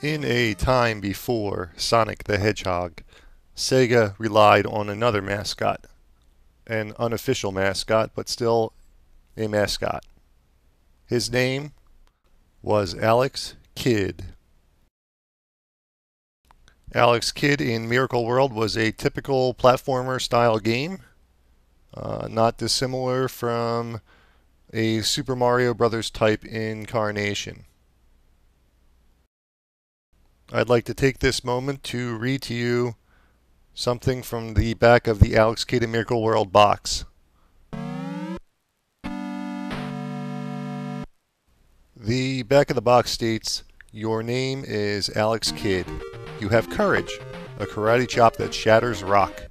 In a time before Sonic the Hedgehog, Sega relied on another mascot, an unofficial mascot, but still a mascot. His name was Alex Kidd. Alex Kidd in Miracle World was a typical platformer style game, not dissimilar from a Super Mario Bros. Type incarnation. I'd like to take this moment to read to you something from the back of the Alex Kidd in Miracle World box. The back of the box states, "Your name is Alex Kidd. You have courage, a karate chop that shatters rock,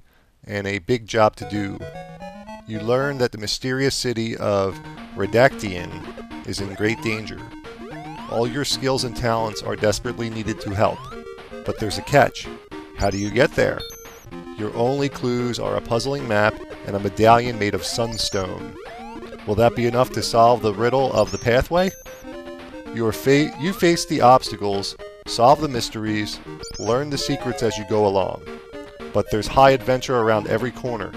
and a big job to do. You learn that the mysterious city of Redactian is in great danger. All your skills and talents are desperately needed to help. But there's a catch. How do you get there? Your only clues are a puzzling map and a medallion made of sunstone. Will that be enough to solve the riddle of the pathway? You face the obstacles, solve the mysteries, learn the secrets as you go along. But there's high adventure around every corner.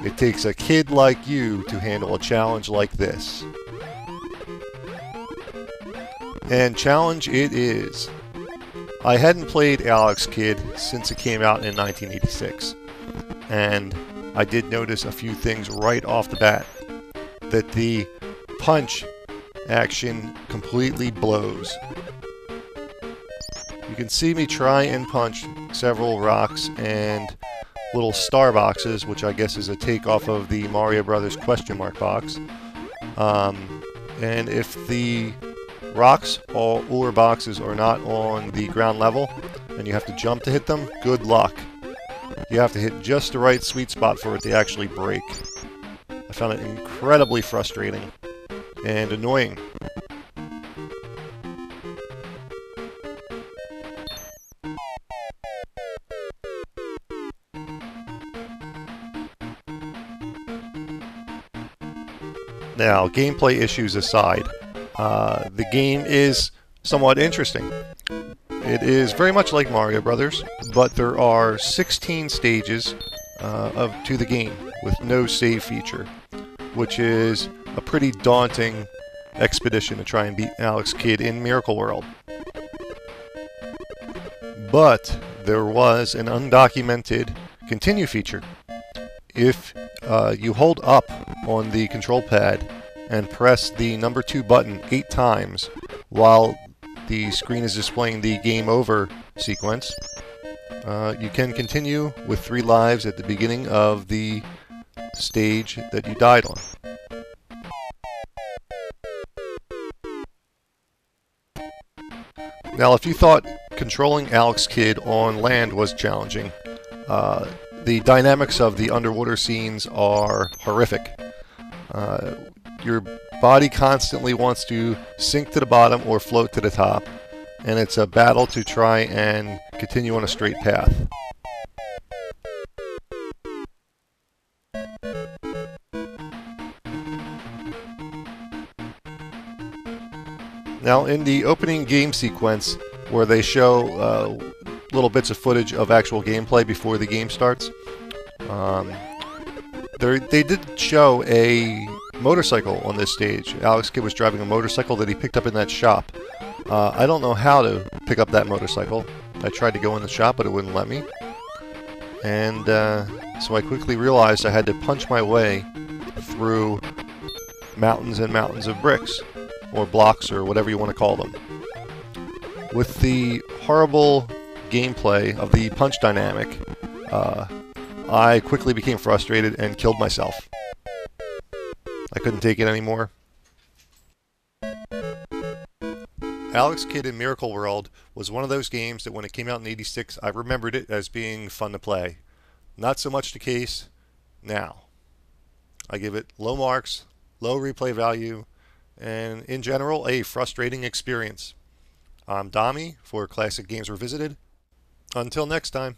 It takes a kid like you to handle a challenge like this." And challenge it is. I hadn't played Alex Kidd since it came out in 1986, and I did notice a few things right off the bat. That the punch action completely blows. You can see me try and punch several rocks and little star boxes, which I guess is a takeoff of the Mario Brothers question mark box. And if the rocks or boxes are not on the ground level and you have to jump to hit them, good luck. You have to hit just the right sweet spot for it to actually break. I found it incredibly frustrating and annoying. Now, gameplay issues aside, the game is somewhat interesting. It is very much like Mario Brothers, but there are 16 stages to the game with no save feature, which is a pretty daunting expedition to try and beat Alex Kidd in Miracle World. But there was an undocumented continue feature. If you hold up on the control pad and press the number 2 button 8 times while the screen is displaying the game over sequence, you can continue with 3 lives at the beginning of the stage that you died on. Now, if you thought controlling Alex Kidd on land was challenging, the dynamics of the underwater scenes are horrific. Your body constantly wants to sink to the bottom or float to the top, and it's a battle to try and continue on a straight path. Now, in the opening game sequence, where they show little bits of footage of actual gameplay before the game starts, they did show a motorcycle on this stage. Alex Kidd was driving a motorcycle that he picked up in that shop. I don't know how to pick up that motorcycle. I tried to go in the shop, but it wouldn't let me. And so I quickly realized I had to punch my way through mountains and mountains of bricks, or blocks, or whatever you want to call them. With the horrible gameplay of the punch dynamic, I quickly became frustrated and killed myself. I couldn't take it anymore. Alex Kidd in Miracle World was one of those games that when it came out in '86, I remembered it as being fun to play. Not so much the case now. I give it low marks, low replay value, and in general, a frustrating experience. I'm Dami for Classic Games Revisited. Until next time.